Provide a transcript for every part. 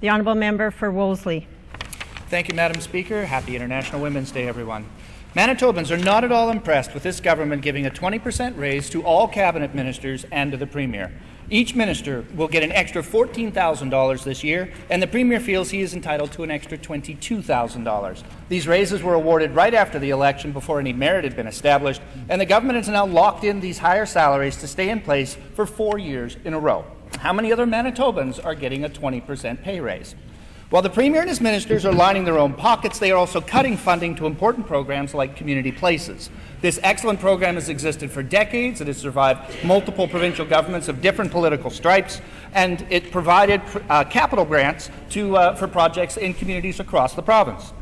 The Honourable Member for Wolseley. Thank you, Madam Speaker. Happy International Women's Day, everyone. Manitobans are not at all impressed with this government giving a 20% raise to all cabinet ministers and to the Premier. Each minister will get an extra $14,000 this year, and the Premier feels he is entitled to an extra $22,000. These raises were awarded right after the election, before any merit had been established, and the government has now locked in these higher salaries to stay in place for 4 years in a row. How many other Manitobans are getting a 20% pay raise? While the Premier and his ministers are lining their own pockets, they are also cutting funding to important programs like Community Places. This excellent program has existed for decades. It has survived multiple provincial governments of different political stripes, and it provided capital grants for projects in communities across the province.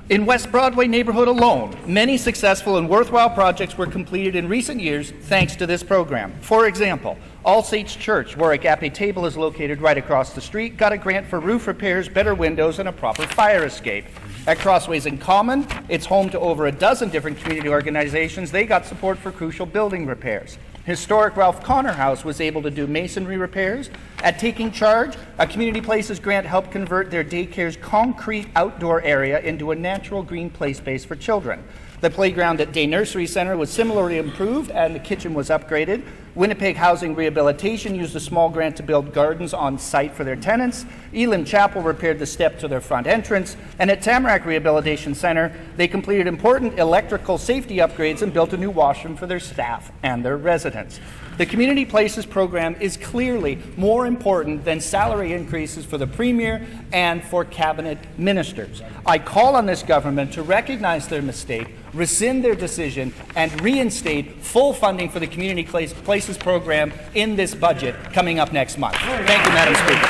In West Broadway neighbourhood alone, many successful and worthwhile projects were completed in recent years thanks to this program. For example, All Saints Church, where a Gapé table is located right across the street, got a grant for roof repairs, better windows, and a proper fire escape. At Crossways in Common, it's home to over a dozen different community organizations. They got support for crucial building repairs. Historic Ralph Connor House was able to do masonry repairs. At Taking Charge, a Community Places grant helped convert their daycare's concrete outdoor area into a natural green play space for children. The playground at Day Nursery Centre was similarly improved and the kitchen was upgraded. Winnipeg Housing Rehabilitation used a small grant to build gardens on site for their tenants. Elim Chapel repaired the step to their front entrance. And at Tamarack Rehabilitation Centre, they completed important electrical safety upgrades and built a new washroom for their staff and their residents. The Community Places program is clearly more important than salary increases for the Premier and for cabinet ministers. I call on this government to recognize their mistake, rescind their decision, and reinstate full funding for the Community Places program in this budget coming up next month. Thank you, Madam Speaker.